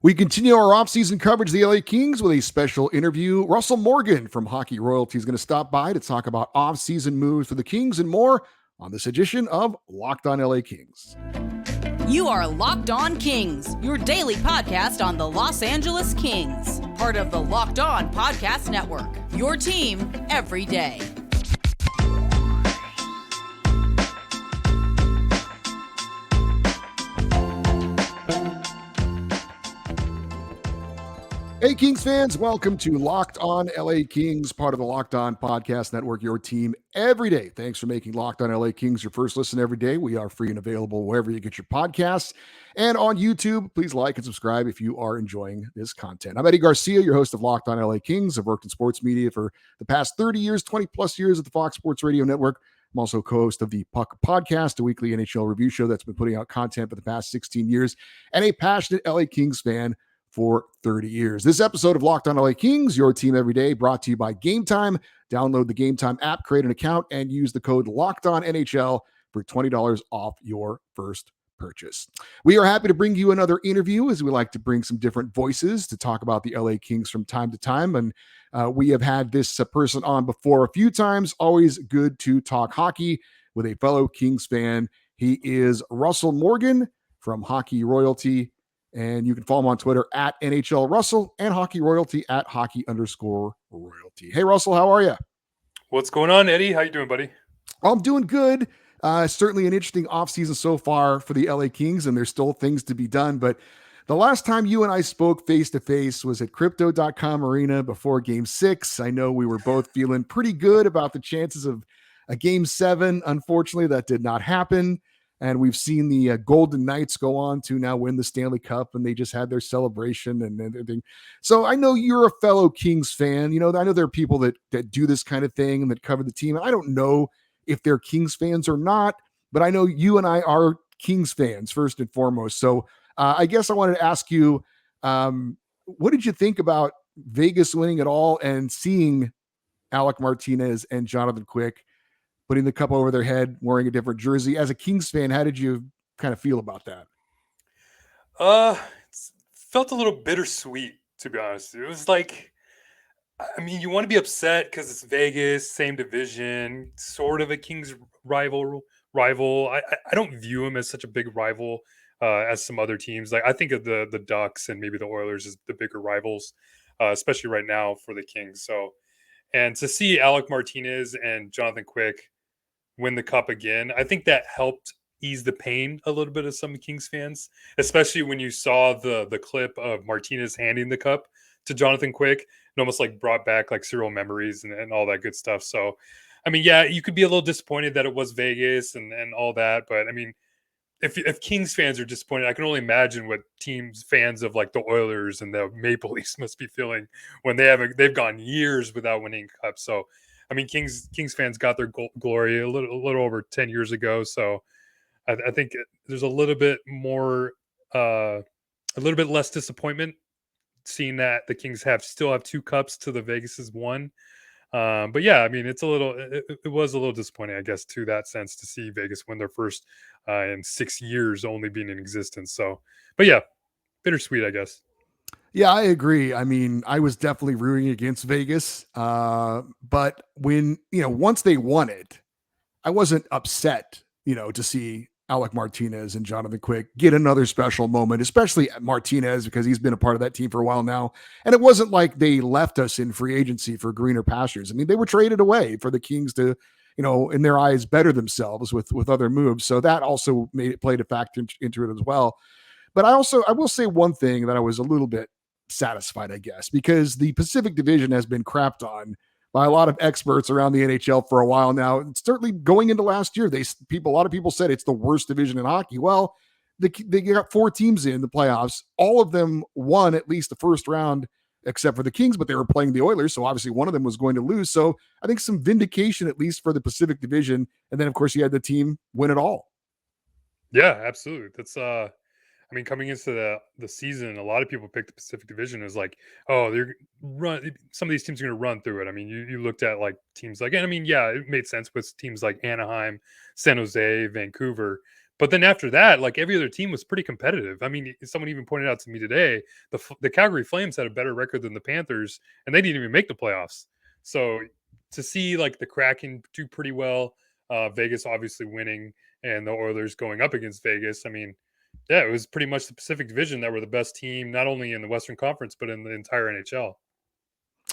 We continue our offseason coverage of the LA Kings with a special interview. Russell Morgan from Hockey Royalty is going to stop by to talk about offseason moves for the Kings and more on this edition of Locked On LA Kings. You are Locked On Kings, your daily podcast on the Los Angeles Kings, part of the Locked On Podcast Network, your team every day. Hey, Kings fans, welcome to Locked On LA Kings, part of the Locked On Podcast Network, your team every day. Thanks for making Locked On LA Kings your first listen every day. We are free and available wherever you get your podcasts and on YouTube. Please like and subscribe if you are enjoying this content. I'm Eddie Garcia, your host of Locked On LA Kings. I've worked in sports media for the past 30 years, 20 plus years at the Fox Sports Radio Network. I'm also co-host of the Puck Podcast, a weekly NHL review show that's been putting out content for the past 16 years, and a passionate LA Kings fan for 30 years. This episode of Locked On LA Kings, your team every day, brought to you by Gametime. Download the Gametime app, create an account, and use the code LOCKEDONNHL for $20 off your first purchase. We are happy to bring you another interview, as we like to bring some different voices to talk about the LA Kings from time to time. And we have had this person on before a few times. Always good to talk hockey with a fellow Kings fan. He is Russell Morgan from Hockey Royalty. And you can follow him on Twitter at NHL Russell and Hockey Royalty at hockey_royalty. Hey, Russell, how are you? What's going on, Eddie? How you doing, buddy? I'm doing good. Certainly an interesting offseason so far for the LA Kings, and there's still things to be done. But the last time you and I spoke face-to-face was at Crypto.com Arena before Game 6. I know we were both feeling pretty good about the chances of a Game 7. Unfortunately, that did not happen. And we've seen the Golden Knights go on to now win the Stanley Cup, and they just had their celebration and everything. So I know you're a fellow Kings fan. You know, I know there are people that do this kind of thing and that cover the team. And I don't know if they're Kings fans or not, but I know you and I are Kings fans first and foremost. So I guess I wanted to ask you, what did you think about Vegas winning it all and seeing Alec Martinez and Jonathan Quick putting the cup over their head, wearing a different jersey? As a Kings fan, how did you kind of feel about that? It felt a little bittersweet, to be honest. It was like, I mean, you want to be upset because it's Vegas, same division, sort of a Kings rival. I don't view him as such a big rival as some other teams. Like, I think of the Ducks and maybe the Oilers as the bigger rivals, especially right now for the Kings. So, and to see Alec Martinez and Jonathan Quick win the cup again, I think that helped ease the pain a little bit of some Kings fans, especially when you saw the clip of Martinez handing the cup to Jonathan Quick. It almost like brought back like serial memories and all that good stuff. So, I mean, yeah, you could be a little disappointed that it was Vegas and all that, but I mean, if Kings fans are disappointed, I can only imagine what teams fans of like the Oilers and the Maple Leafs must be feeling when they've gone years without winning cups. So, I mean, Kings fans got their glory a little over 10 years ago. So I think there's a little bit more, a little bit less disappointment seeing that the Kings still have 2 cups to the Vegas's 1. But yeah, I mean, it was a little disappointing, I guess, to that sense, to see Vegas win their first in 6 years only being in existence. So, but yeah, bittersweet, I guess. Yeah, I agree. I mean, I was definitely rooting against Vegas. But when, once they won it, I wasn't upset, to see Alec Martinez and Jonathan Quick get another special moment, especially Martinez, because he's been a part of that team for a while now. And it wasn't like they left us in free agency for greener pastures. I mean, they were traded away for the Kings to, in their eyes, better themselves with other moves. So that also played a factor into it as well. But I will say one thing that I was a little bit satisfied, I guess, because the Pacific Division has been crapped on by a lot of experts around the NHL for a while now. And certainly going into last year, a lot of people said it's the worst division in hockey. Well, they got 4 teams in the playoffs. All of them won at least the first round, except for the Kings, but they were playing the Oilers. So obviously one of them was going to lose. So I think some vindication, at least for the Pacific Division. And then of course you had the team win it all. Yeah, absolutely. That's I mean, coming into the season, a lot of people picked the Pacific Division as like, oh, some of these teams are going to run through it. I mean, you looked at like teams like, and I mean, yeah, it made sense with teams like Anaheim, San Jose, Vancouver. But then after that, like every other team was pretty competitive. I mean, someone even pointed out to me today, the Calgary Flames had a better record than the Panthers, and they didn't even make the playoffs. So to see like the Kraken do pretty well, Vegas obviously winning, and the Oilers going up against Vegas. I mean, yeah, it was pretty much the Pacific Division that were the best team, not only in the Western Conference, but in the entire NHL.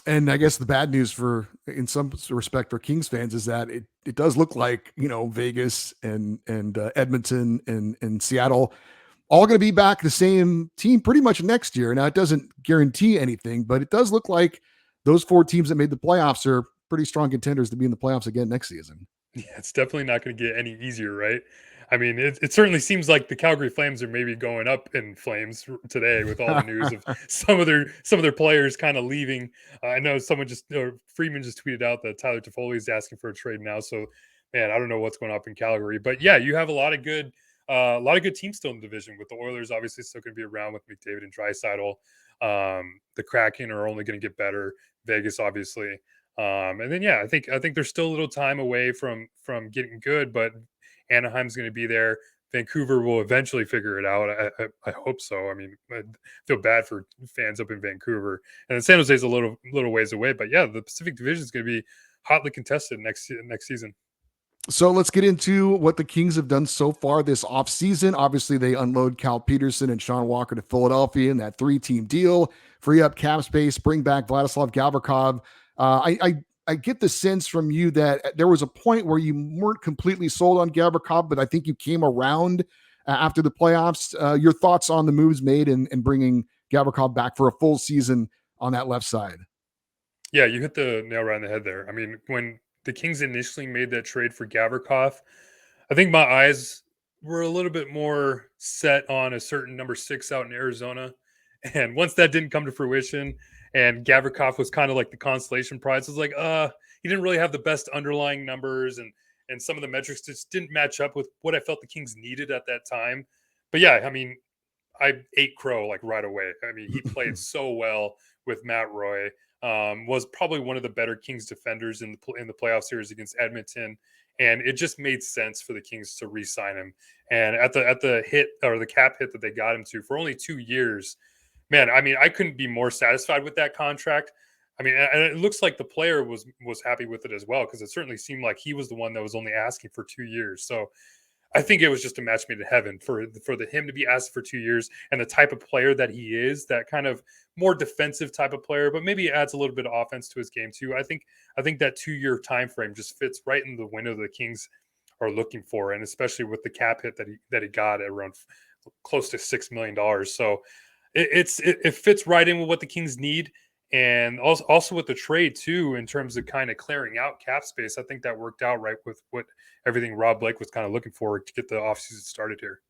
And I guess the bad news in some respect for Kings fans is that it does look like, Vegas and Edmonton and Seattle all going to be back the same team pretty much next year. Now, it doesn't guarantee anything, but it does look like those 4 teams that made the playoffs are pretty strong contenders to be in the playoffs again next season. Yeah, it's definitely not going to get any easier, right? I mean, it certainly seems like the Calgary Flames are maybe going up in flames today with all the news of some of their players kind of leaving. I know Freeman just tweeted out that Tyler Toffoli is asking for a trade now. So, man, I don't know what's going on in Calgary, but yeah, you have a lot of good teams still in the division. With the Oilers, obviously, still going to be around with McDavid and Draisaitl. The Kraken are only going to get better. Vegas, obviously. And then I think there's still a little time away from getting good, but Anaheim's going to be there. Vancouver will eventually figure it out. I hope so. I mean, I feel bad for fans up in Vancouver, and then San Jose's a little ways away. But yeah, the Pacific Division is going to be hotly contested next season. So let's get into what the Kings have done so far this offseason. Obviously, they unload Cal Peterson and Sean Walker to Philadelphia in that 3-team deal, free up cap space, bring back Vladislav Gavrikov. I get the sense from you that there was a point where you weren't completely sold on Gavrikov, but I think you came around after the playoffs. Your thoughts on the moves made and bringing Gavrikov back for a full season on that left side? Yeah, you hit the nail right on the head there. I mean, when the Kings initially made that trade for Gavrikov, I think my eyes were a little bit more set on a certain number 6 out in Arizona. And once that didn't come to fruition and Gavrikov was kind of like the consolation prize, I was like, he didn't really have the best underlying numbers and some of the metrics just didn't match up with what I felt the Kings needed at that time. But yeah, I mean, I ate crow like right away. I mean, he played so well with Matt Roy. Was probably one of the better Kings defenders in the playoff series against Edmonton, and it just made sense for the Kings to re-sign him. And at the hit or the cap hit that they got him to for only 2 years, man, I mean, I couldn't be more satisfied with that contract. I mean, and it looks like the player was happy with it as well, because it certainly seemed like he was the one that was only asking for 2 years. So I think it was just a match made in heaven for him to be asked for 2 years, and the type of player that he is, that kind of more defensive type of player, but maybe adds a little bit of offense to his game too. I think that 2-year time frame just fits right in the window the Kings are looking for, and especially with the cap hit that he got at around close to $6 million. So it fits right in with what the Kings need. And also with the trade too, in terms of kind of clearing out cap space, I think that worked out right with what everything Rob Blake was kind of looking for to get the offseason started here.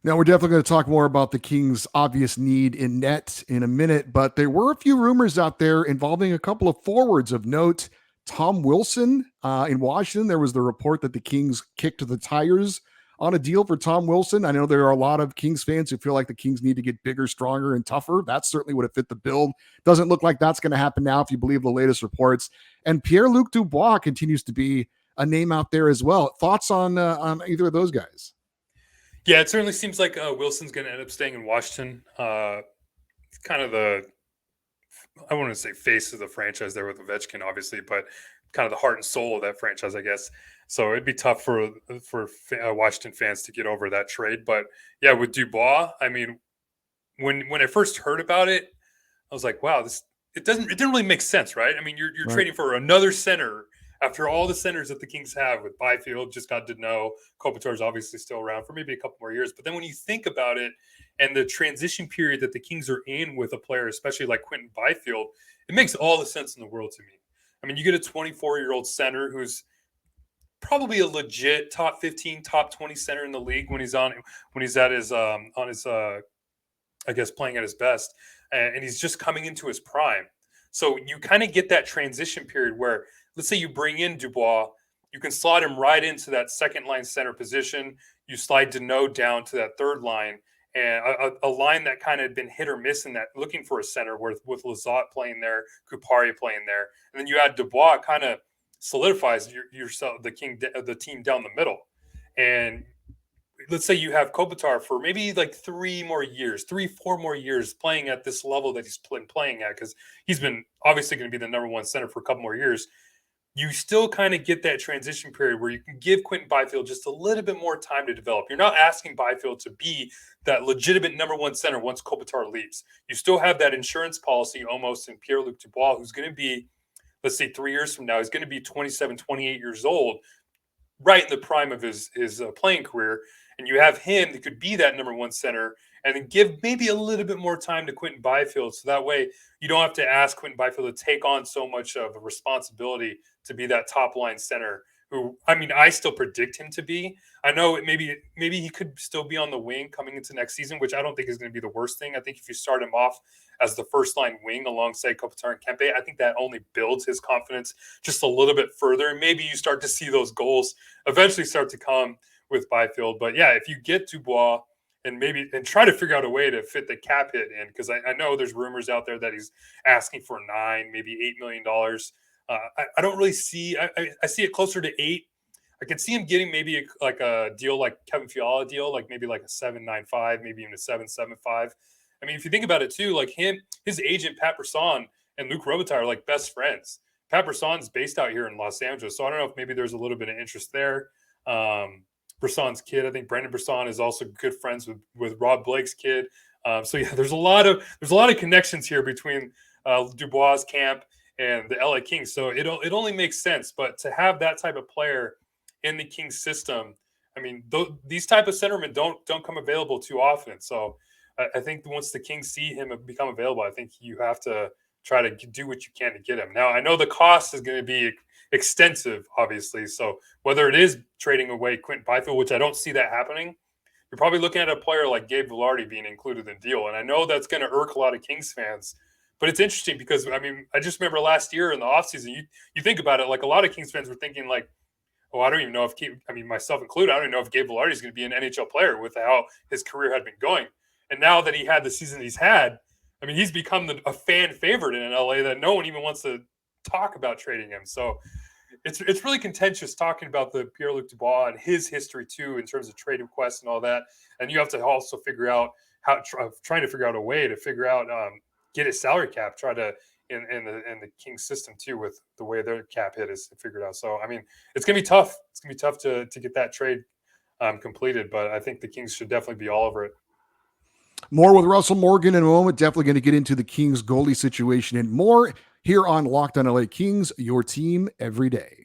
Now, we're definitely going to talk more about the Kings' obvious need in net in a minute, but there were a few rumors out there involving a couple of forwards of note. Tom Wilson in Washington, there was the report that the Kings kicked the tires on a deal for Tom Wilson. I know there are a lot of Kings fans who feel like the Kings need to get bigger, stronger, and tougher. That certainly would have fit the bill. Doesn't look like that's going to happen now if you believe the latest reports. And Pierre-Luc Dubois continues to be a name out there as well. Thoughts on either of those guys? Yeah, it certainly seems like Wilson's going to end up staying in Washington. It's kind of I want to say face of the franchise there with Ovechkin, obviously, but kind of the heart and soul of that franchise, I guess. So it'd be tough for Washington fans to get over that trade. But yeah, with Dubois, I mean, when I first heard about it, I was like, wow, it didn't really make sense, right? I mean, you're Right. trading for another center after all the centers that the Kings have with Byfield, just got to know. Kopitar's obviously still around for maybe a couple more years. But then when you think about it and the transition period that the Kings are in with a player, especially like Quentin Byfield, it makes all the sense in the world to me. I mean, you get a 24-year-old center who's probably a legit top 15, top 20 center in the league when he's at his I guess playing at his best, and he's just coming into his prime. So you kind of get that transition period where, let's say you bring in Dubois, you can slot him right into that second line center position. You slide Deneau down to that third line, and a line that kind of had been hit or miss in that, looking for a center with Lizotte playing there, Kupari playing there, and then you add Dubois, kind of solidifies yourself the team down the middle. And let's say you have Kopitar for maybe like 4 more years playing at this level that he's playing at, because he's been obviously going to be the number one center for a couple more years. You still kind of get that transition period where you can give Quentin Byfield just a little bit more time to develop. You're not asking Byfield to be that legitimate number one center once Kopitar leaves. You still have that insurance policy almost in Pierre-Luc Dubois, who's going to be, let's say 3 years from now, he's going to be 27, 28 years old, right in the prime of his playing career. And you have him that could be that number one center, and then give maybe a little bit more time to Quentin Byfield. So that way you don't have to ask Quentin Byfield to take on so much of a responsibility to be that top line center who, I mean, I still predict him to be. I know maybe he could still be on the wing coming into next season, which I don't think is going to be the worst thing. I think if you start him off as the first line wing alongside Kopitar and Kempe, I think that only builds his confidence just a little bit further. And maybe you start to see those goals eventually start to come with Byfield. But yeah, if you get Dubois and try to figure out a way to fit the cap hit in, because I know there's rumors out there that he's asking for $9, maybe $8 million. I don't really see. I see it closer to 8. I could see him getting maybe a deal like Kevin Fiala deal, like maybe like a 7.95, maybe even a 7.75. I mean, if you think about it too, like his agent Pat Brisson and Luc Robitaille are like best friends. Pat Brisson's based out here in Los Angeles, so I don't know if maybe there's a little bit of interest there. Brisson's kid, I think Brendan Brisson is also good friends with Rob Blake's kid. So yeah, there's a lot of connections here between Dubois' camp and the LA Kings. So it only makes sense. But to have that type of player in the Kings system, I mean, these type of centermen don't come available too often. So I think once the Kings see him become available, I think you have to try to do what you can to get him. Now, I know the cost is going to be extensive, obviously. So whether it is trading away Quentin Byfield, which I don't see that happening, you're probably looking at a player like Gabe Vilardi being included in the deal. And I know that's going to irk a lot of Kings fans. But it's interesting because, I mean, I just remember last year in the offseason, you think about it, like a lot of Kings fans were thinking like, oh, I don't even know if myself included, I don't even know if Gabe Vilardi is going to be an NHL player with how his career had been going. And now that he had the season he's had, I mean, he's become a fan favorite in LA that no one even wants to talk about trading him. So it's really contentious talking about the Pierre-Luc Dubois and his history too, in terms of trade requests and all that. And you have to also figure out trying to figure out a way to figure out, get his salary cap, try to in the Kings system too, with the way their cap hit is figured out. So, I mean, it's going to be tough. It's going to be tough to get that trade completed, but I think the Kings should definitely be all over it. More with Russell Morgan in a moment. Definitely going to get into the Kings goalie situation and more here on Locked on LA Kings, your team every day.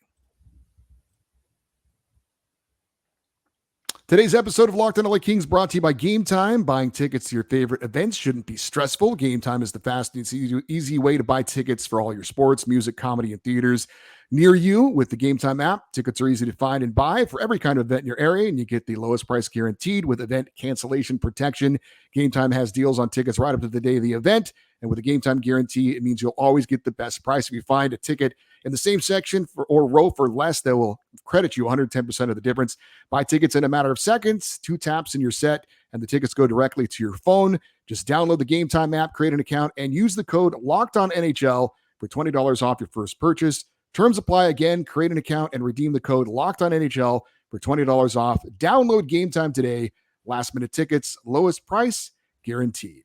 Today's episode of Locked on LA Kings brought to you by Gametime. Buying tickets to your favorite events shouldn't be stressful. Gametime is the fast and easy way to buy tickets for all your sports, music, comedy, and theaters near you with the Gametime app. Tickets are easy to find and buy for every kind of event in your area, and you get the lowest price guaranteed with event cancellation protection. Gametime has deals on tickets right up to the day of the event, and with a Gametime guarantee, it means you'll always get the best price. If you find a ticket in the same section or row for less, they will credit you 110% of the difference. Buy tickets in a matter of seconds, 2 taps and you're set, and the tickets go directly to your phone. Just download the Gametime app, create an account, and use the code LOCKEDONNHL for $20 off your first purchase. Terms apply. Again, create an account and redeem the code LOCKEDONNHL for $20 off. Download Gametime today. Last minute tickets, lowest price guaranteed.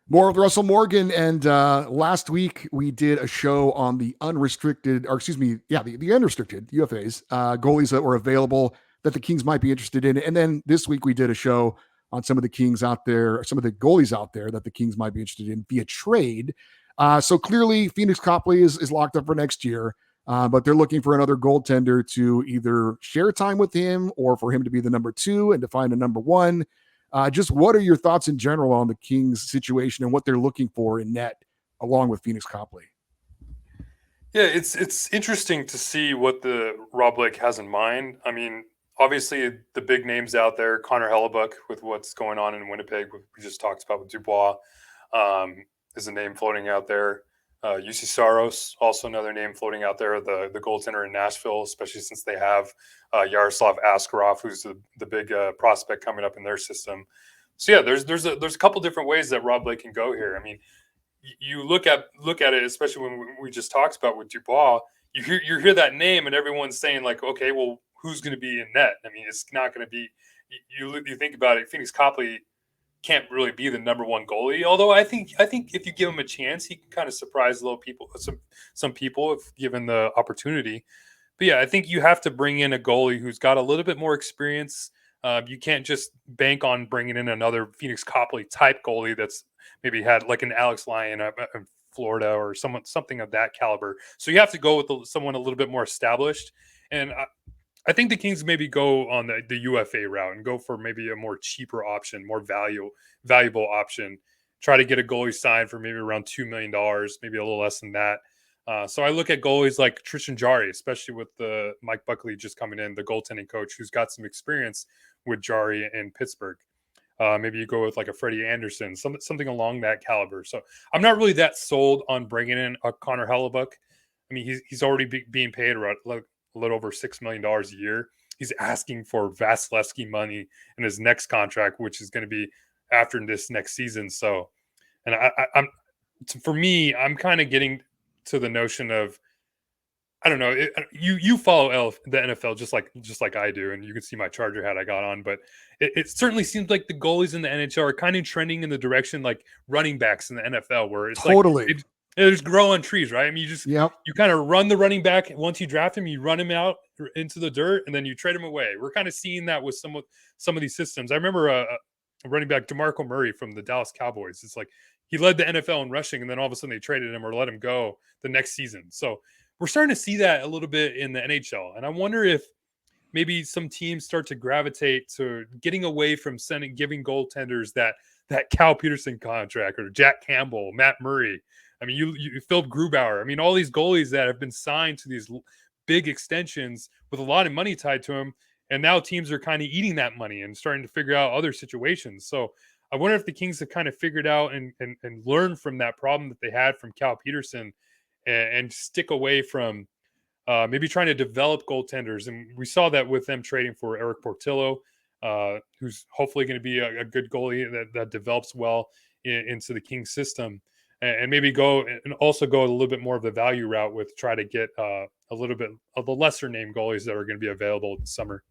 More with Russell Morgan. And last week we did a show on the the unrestricted UFAs, goalies that were available that the Kings might be interested in. And then this week we did a show on some of the Kings out there, some of the goalies out there that the Kings might be interested in via trade. So clearly Phoenix Copley is locked up for next year, but they're looking for another goaltender to either share time with him or for him to be the number 2 and to find a number 1. Just what are your thoughts in general on the Kings situation and what they're looking for in net along with Phoenix Copley? Yeah, it's interesting to see what the Rob Blake has in mind. I mean, obviously the big names out there, Connor Hellebuck with what's going on in Winnipeg, we just talked about with Dubois, is a name floating out there. UC Saros, also another name floating out there, the goaltender in Nashville, especially since they have Yaroslav Askarov, who's the big prospect coming up in their system. So yeah, there's a couple different ways that Rob Blake can go here. I mean, you look at it, especially when we just talked about with Dubois, you hear that name and everyone's saying like, okay, well, who's going to be in net? I mean, it's not going to be. You think about it, Phoenix Copley can't really be the number one goalie. Although I think if you give him a chance, he can kind of surprise some people if given the opportunity. But yeah, I think you have to bring in a goalie who's got a little bit more experience. You can't just bank on bringing in another Phoenix Copley type goalie that's maybe had like an Alex Lyon in Florida or something of that caliber. So you have to go with someone a little bit more established. And I think the Kings maybe go on the UFA route and go for maybe a more cheaper option, more valuable option. Try to get a goalie signed for maybe around $2 million, maybe a little less than that. So I look at goalies like Tristan Jarry, especially with the Mike Buckley just coming in, the goaltending coach who's got some experience with Jarry in Pittsburgh. Maybe you go with like a Freddie Anderson, something along that caliber. So I'm not really that sold on bringing in a Connor Hellebuck. I mean, he's already being paid around like a little over $6 million a year. He's asking for Vasilevsky money in his next contract, which is going to be after this next season. So, and I'm for me, I'm kind of getting to the notion of, I don't know. You follow the NFL just like I do, and you can see my Charger hat I got on. But it certainly seems like the goalies in the NHL are kind of trending in the direction like running backs in the NFL, where it's totally. Like they just grow on trees, right? I mean, you kind of run the running back once you draft him, you run him out into the dirt, and then you trade him away. We're kind of seeing that with some of these systems. I remember a running back, DeMarco Murray from the Dallas Cowboys. It's like he led the NFL in rushing, and then all of a sudden they traded him or let him go the next season. So we're starting to see that a little bit in the NHL. And I wonder if maybe some teams start to gravitate to getting away from giving goaltenders that Cal Peterson contract or Jack Campbell, Matt Murray. I mean, you Philip Grubauer. I mean, all these goalies that have been signed to these big extensions with a lot of money tied to them. And now teams are kind of eating that money and starting to figure out other situations. So I wonder if the Kings have kind of figured out and learned from that problem that they had from Cal Peterson and stick away from maybe trying to develop goaltenders. And we saw that with them trading for Eric Portillo, who's hopefully going to be a good goalie that develops well into the Kings system. And maybe go a little bit more of the value route with try to get a little bit of the lesser name goalies that are going to be available this summer.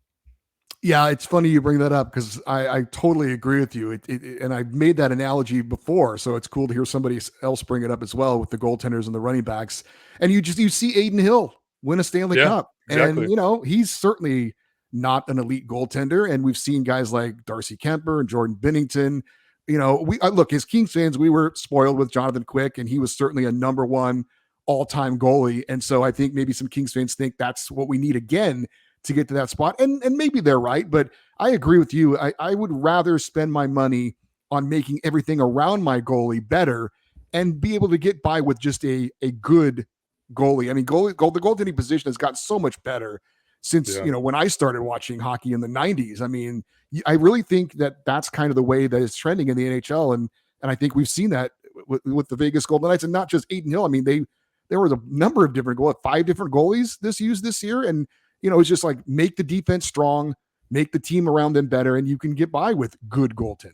Yeah, it's funny you bring that up because I totally agree with you. And I've made that analogy before, so it's cool to hear somebody else bring it up as well with the goaltenders and the running backs. And you see Aiden Hill win a Stanley Cup, exactly. And he's certainly not an elite goaltender. And we've seen guys like Darcy Kemper and Jordan Binnington. Look, as Kings fans, we were spoiled with Jonathan Quick, and he was certainly a number one all-time goalie. And so I think maybe some Kings fans think that's what we need again to get to that spot. And maybe they're right, but I agree with you. I would rather spend my money on making everything around my goalie better and be able to get by with just a good goalie. I mean, the goaltending position has gotten so much better since, when I started watching hockey in the 90s. I mean, I really think that that's kind of the way that it's trending in the NHL. And I think we've seen that with the Vegas Golden Knights, and not just Aiden Hill. I mean, there was a number of different 5 different goalies this year. And, it's just like make the defense strong, make the team around them better, and you can get by with good goaltending.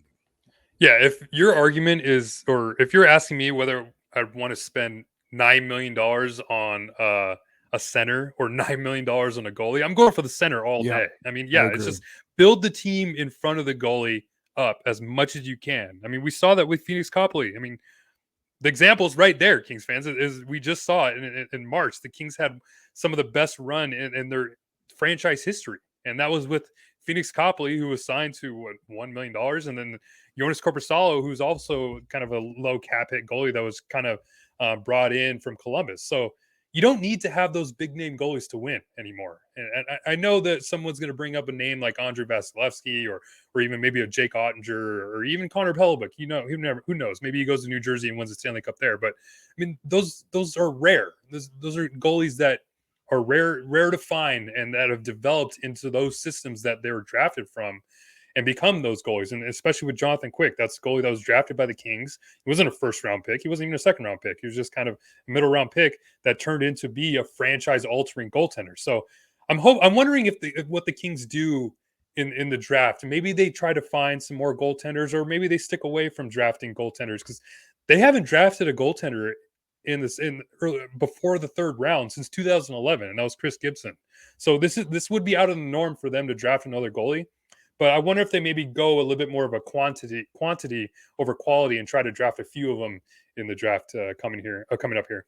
Yeah, if your argument is, or if you're asking me whether I'd want to spend $9 million on a center or $9 million on a goalie, I'm going for the center all day. I mean, it's just build the team in front of the goalie up as much as you can. I mean, we saw that with Phoenix Copley. I mean, the example is right there, Kings fans. Is we just saw it in March. The Kings had some of the best run in their franchise history, and that was with Phoenix Copley, who was signed to $1 million, and then Jonas Korpisalo, who's also kind of a low cap hit goalie that was kind of brought in from Columbus. So you don't need to have those big name goalies to win anymore. And I know that someone's going to bring up a name like Andrei Vasilevsky or even maybe a Jake Ottinger or even Connor Hellebuck. Who knows? Maybe he goes to New Jersey and wins the Stanley Cup there. But I mean, those are rare. Those are goalies that are rare to find and that have developed into those systems that they were drafted from and become those goalies. And especially with Jonathan Quick, that's a goalie that was drafted by the Kings. He wasn't a first round pick. He wasn't even a second round pick. He was just kind of a middle round pick that turned into be a franchise altering goaltender. So I'm wondering if what the Kings do in the draft, maybe they try to find some more goaltenders, or maybe they stick away from drafting goaltenders because they haven't drafted a goaltender before the third round since 2011, and that was Chris Gibson. So this would be out of the norm for them to draft another goalie. But I wonder if they maybe go a little bit more of a quantity over quality and try to draft a few of them in the draft coming up here.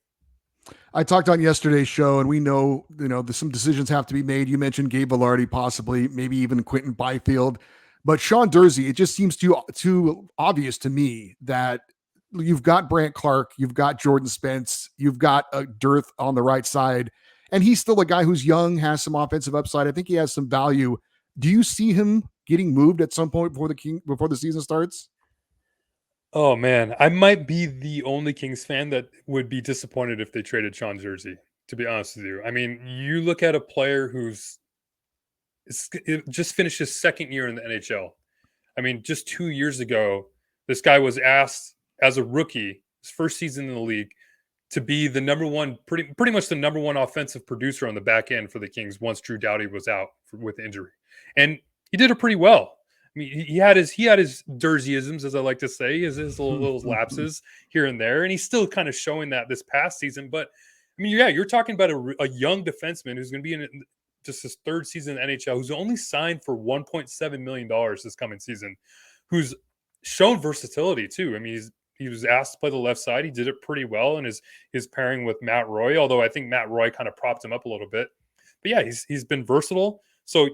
I talked on yesterday's show, and we know, some decisions have to be made. You mentioned Gabe Velarde, possibly, maybe even Quentin Byfield. But Sean Durzi, it just seems too obvious to me that you've got Brandt Clark, you've got Jordan Spence, you've got a dearth on the right side, and he's still a guy who's young, has some offensive upside. I think he has some value. Do you see him getting moved at some point before the season starts? Oh man, I might be the only Kings fan that would be disappointed if they traded Sean Durzi, to be honest with you. I mean, you look at a player who's just finished his second year in the NHL. I mean, just 2 years ago, this guy was asked as a rookie, his first season in the league, to be the number one, pretty much the number one offensive producer on the back end for the Kings once Drew Doughty was out with injury, and he did it pretty well. I mean, he had his Durziisms, as I like to say, his little lapses here and there, and he's still kind of showing that this past season. But I mean, yeah, you're talking about a young defenseman who's going to be in just his third season in the NHL, who's only signed for $1.7 million this coming season, who's shown versatility too. I mean, he was asked to play the left side. He did it pretty well in his pairing with Matt Roy, although I think Matt Roy kind of propped him up a little bit. But yeah, he's been versatile. So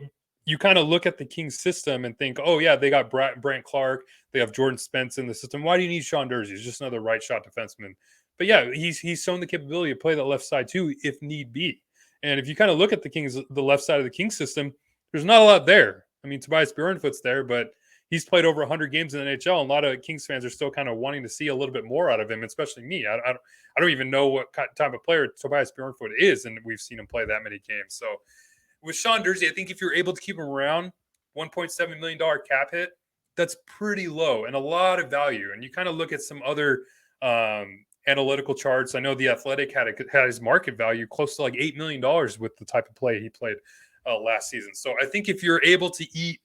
you kind of look at the Kings system and think, oh yeah, they got Brandt Clark, they have Jordan Spence in the system. Why do you need Sean Durzi? He's just another right shot defenseman. But yeah, he's shown the capability to play that left side too, if need be. And if you kind of look at the left side of the Kings system, there's not a lot there. I mean, Tobias Bjornfoot's there, but he's played over 100 games in the NHL, and a lot of Kings fans are still kind of wanting to see a little bit more out of him, especially me. I don't even know what type of player Tobias Bjornfoot is, and we've seen him play that many games. So with Sean Durzi, I think if you're able to keep him around $1.7 million cap hit, that's pretty low and a lot of value. And you kind of look at some other analytical charts. I know The Athletic had his market value close to like $8 million with the type of play he played last season. So I think if you're able to eat,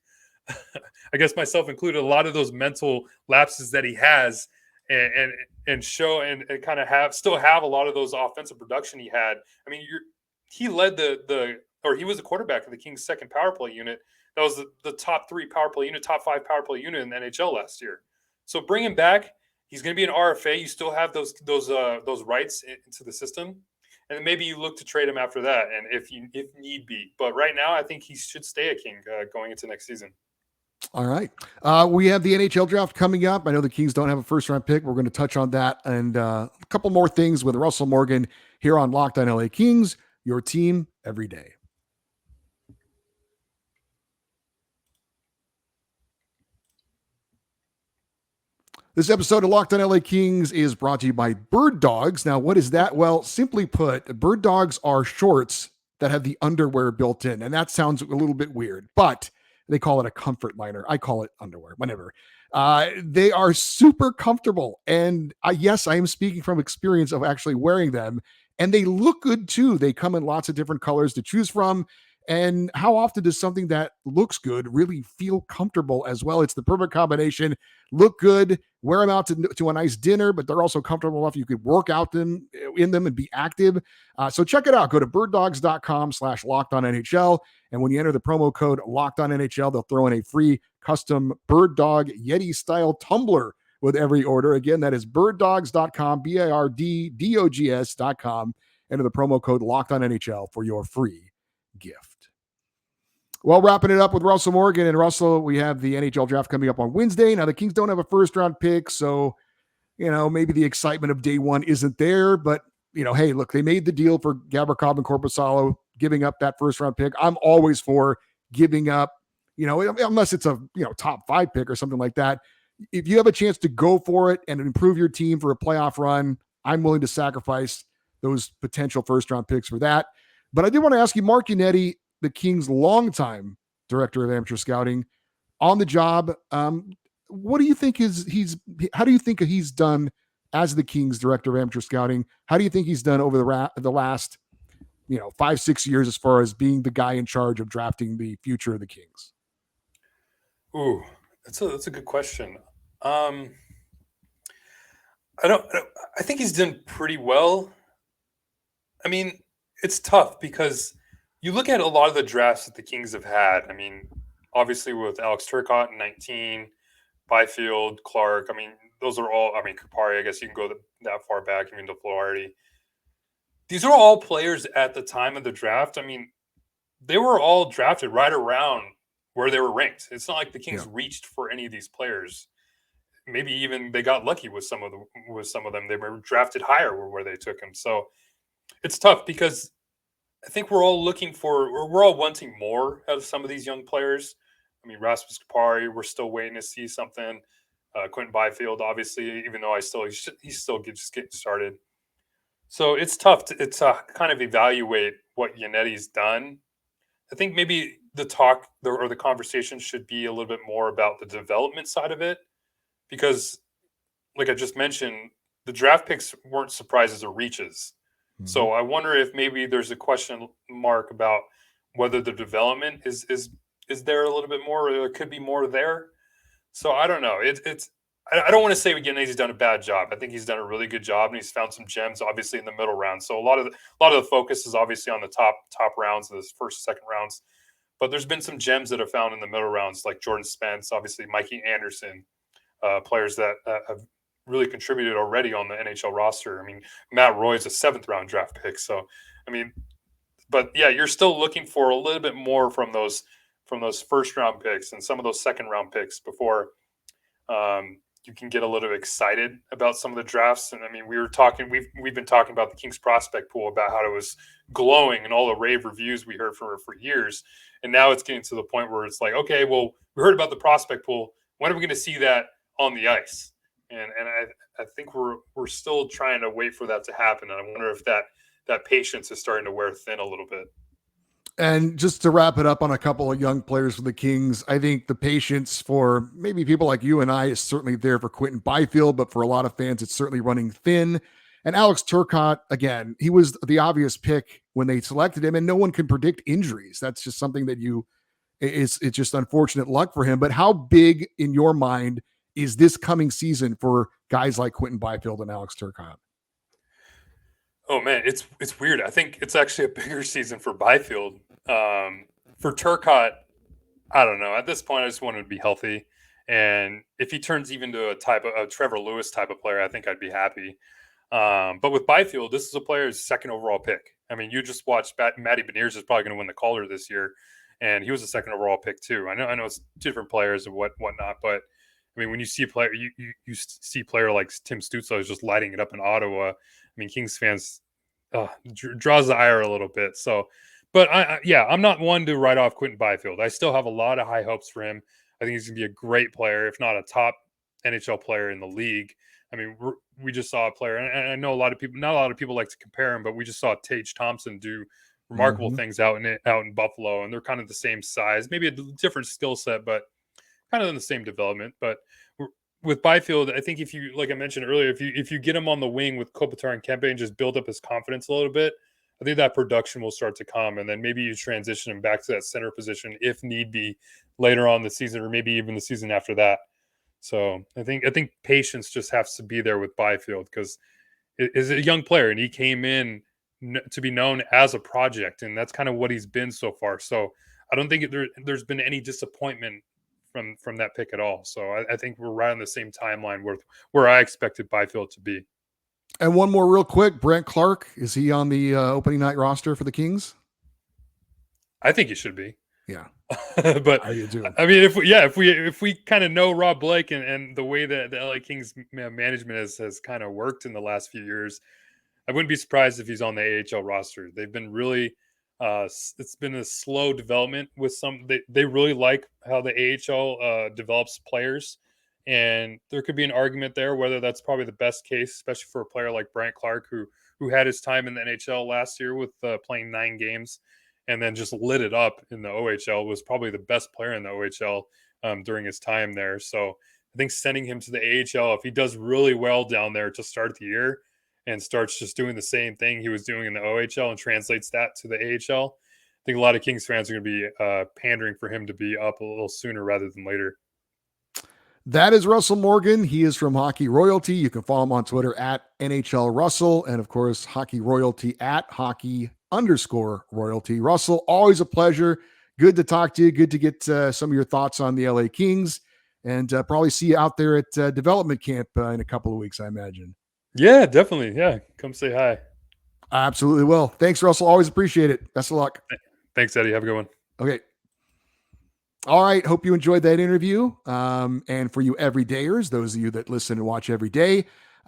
I guess myself included, a lot of those mental lapses that he has and show and kind of still have a lot of those offensive production he had. I mean, he led he was the quarterback of the Kings' second power play unit. That was the top 3 power play unit, top 5 power play unit in the NHL last year. So bring him back. He's going to be an RFA. You still have those rights into the system, and then maybe you look to trade him after that, and if need be. But right now, I think he should stay a King going into next season. All right. We have the NHL draft coming up. I know the Kings don't have a first-round pick. We're going to touch on that and a couple more things with Russell Morgan here on Locked On LA Kings, your team every day. This episode of Locked On LA Kings is brought to you by Birddogs. Now, what is that? Well, simply put, Birddogs are shorts that have the underwear built in, and that sounds a little bit weird, but they call it a comfort liner. I call it underwear, whatever. They are super comfortable, and yes, I am speaking from experience of actually wearing them, and they look good too. They come in lots of different colors to choose from. And how often does something that looks good really feel comfortable as well? It's the perfect combination. Look good, wear them out to a nice dinner, but they're also comfortable enough you could work out in them and be active. So check it out. Go to birddogs.com/lockedonnhl. And when you enter the promo code LockedOnNHL, they'll throw in a free custom Bird Dog Yeti-style tumbler with every order. Again, that is birddogs.com, birddogs.com. Enter the promo code LockedOnNHL for your free gift. Well, wrapping it up with Russell Morgan. And Russell, we have the NHL draft coming up on Wednesday. Now, the Kings don't have a first-round pick, so, maybe the excitement of day one isn't there. But, hey, look, they made the deal for Gavrikov and Korpisalo, giving up that first-round pick. I'm always for giving up, unless it's a, top 5 pick or something like that. If you have a chance to go for it and improve your team for a playoff run, I'm willing to sacrifice those potential first-round picks for that. But I did want to ask you, Mark Yannetti, the Kings' longtime director of amateur scouting, on the job. What do you think how do you think he's done as the Kings' director of amateur scouting? How do you think he's done over the last 5-6 years as far as being the guy in charge of drafting the future of the Kings? Ooh, that's a good question. I think he's done pretty well. I mean, it's tough because you look at a lot of the drafts that the Kings have had. I mean, obviously with Alex Turcotte in 19, Byfield, Clark. I mean, those are all. I mean, Kupari. I guess you can go that far back. I mean, DeFlorardi. These are all players at the time of the draft. I mean, they were all drafted right around where they were ranked. It's not like the Kings reached for any of these players. Maybe even they got lucky with some of them. They were drafted higher where they took them. So it's tough because I think we're all wanting more out of some of these young players. I mean, Rasmus Kupari, we're still waiting to see something. Quentin Byfield, obviously, even though he's still just getting started. So it's tough to kind of evaluate what Yannetti's done. I think maybe the conversation should be a little bit more about the development side of it, because, like I just mentioned, the draft picks weren't surprises or reaches. Mm-hmm. So I wonder if maybe there's a question mark about whether the development is there a little bit more, or there could be more there. So I don't know. I don't want to say he's done a bad job. I think he's done a really good job, and he's found some gems, obviously, in the middle rounds. So a lot of the focus is obviously on the top rounds, the first, second rounds. But there's been some gems that are found in the middle rounds, like Jordan Spence, obviously Mikey Anderson, players that have really contributed already on the NHL roster. I mean, Matt Roy is a 7th round draft pick. So, I mean, but yeah, you're still looking for a little bit more from those first round picks and some of those second round picks before you can get a little excited about some of the drafts. And I mean, we've been talking about the Kings prospect pool, about how it was glowing and all the rave reviews we heard for years. And now it's getting to the point where it's like, okay, well, we heard about the prospect pool. When are we going to see that on the ice? And I think we're still trying to wait for that to happen. And I wonder if that patience is starting to wear thin a little bit. And just to wrap it up on a couple of young players for the Kings, I think the patience for maybe people like you and I is certainly there for Quentin Byfield, but for a lot of fans, it's certainly running thin. And Alex Turcotte, again, he was the obvious pick when they selected him, and no one can predict injuries. That's just something that it's just unfortunate luck for him. But how big in your mind is this coming season for guys like Quentin Byfield and Alex Turcotte? Oh man, it's weird. I think it's actually a bigger season for Byfield. For Turcotte, I don't know. At this point, I just want him to be healthy, and if he turns even to a Trevor Lewis type of player, I think I'd be happy. But with Byfield, this is a player's 2nd overall pick. I mean, you just watched Matty Beniers is probably going to win the Calder this year, and he was a 2nd overall pick too. I know it's 2 different players and whatnot, but I mean, when you see you see a player like Tim Stützle is just lighting it up in Ottawa. I mean, Kings fans draws the ire a little bit. So, but I'm not one to write off Quentin Byfield. I still have a lot of high hopes for him. I think he's going to be a great player, if not a top NHL player in the league. I mean, we just saw a player, and I know not a lot of people like to compare him, but we just saw Tage Thompson do remarkable things out in Buffalo, and they're kind of the same size, maybe a different skill set, but kind of in the same development. But with Byfield, I think if you, like I mentioned earlier, if you get him on the wing with Kopitar and Kempe and just build up his confidence a little bit, I think that production will start to come, and then maybe you transition him back to that center position if need be later on the season, or maybe even the season after that. So I think patience just has to be there with Byfield, because is a young player and he came in to be known as a project, and that's kind of what he's been so far. So I don't think there's been any disappointment from that pick at all. So I think we're right on the same timeline where I expected Byfield to be. And one more real quick, Brandt Clarke, is he on the opening night roster for the Kings? I think he should be. Yeah. But I mean, if we kind of know Rob Blake and the way that the LA Kings management has kind of worked in the last few years, I wouldn't be surprised if he's on the AHL roster. They've been really it's been a slow development with some. They really like how the AHL develops players, and there could be an argument there whether that's probably the best case, especially for a player like Brandt Clarke, who had his time in the NHL last year with playing 9 games and then just lit it up in the OHL, was probably the best player in the OHL during his time there. So I think sending him to the AHL, if he does really well down there to start the year and starts just doing the same thing he was doing in the OHL and translates that to the AHL, I think a lot of Kings fans are going to be pandering for him to be up a little sooner rather than later. That is Russell Morgan. He is from Hockey Royalty. You can follow him on Twitter at NHL Russell, and of course, Hockey Royalty at Hockey_Royalty. Russell, always a pleasure. Good to talk to you. Good to get some of your thoughts on the LA Kings, and probably see you out there at development camp in a couple of weeks, I imagine. Yeah, definitely. Yeah, come say hi. I absolutely will. Thanks, Russell. Always appreciate it. Best of luck. Thanks, Eddie. Have a good one. Okay. All right. Hope you enjoyed that interview. And for you everydayers, those of you that listen and watch every day,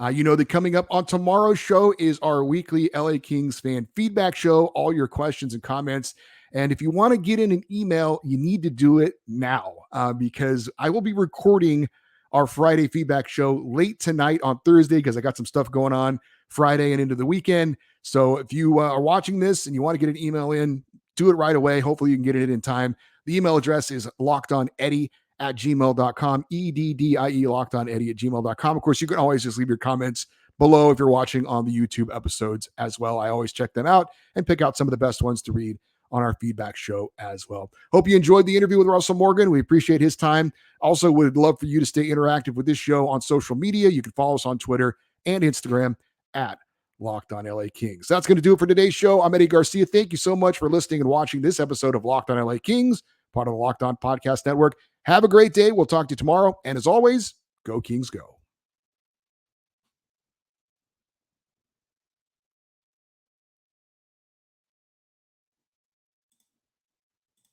you know that coming up on tomorrow's show is our weekly LA Kings fan feedback show. All your questions and comments. And if you want to get in an email, you need to do it now because I will be recording our Friday feedback show late tonight on Thursday because I got some stuff going on Friday and into the weekend. So if you are watching this and you want to get an email in, do it right away. Hopefully you can get it in time. The email address is lockedoneddie@gmail.com, EDDIE, lockedoneddie@gmail.com. Of course, you can always just leave your comments below if you're watching on the YouTube episodes as well. I always check them out and pick out some of the best ones to read on our feedback show as well. Hope you enjoyed the interview with Russell Morgan. We appreciate his time. Also, would love for you to stay interactive with this show on social media. You can follow us on Twitter and Instagram at Locked On LA Kings. That's going to do it for today's show. I'm Eddie Garcia. Thank you so much for listening and watching this episode of Locked On LA Kings, part of the Locked On Podcast Network. Have a great day. We'll talk to you tomorrow. And as always, go Kings, go.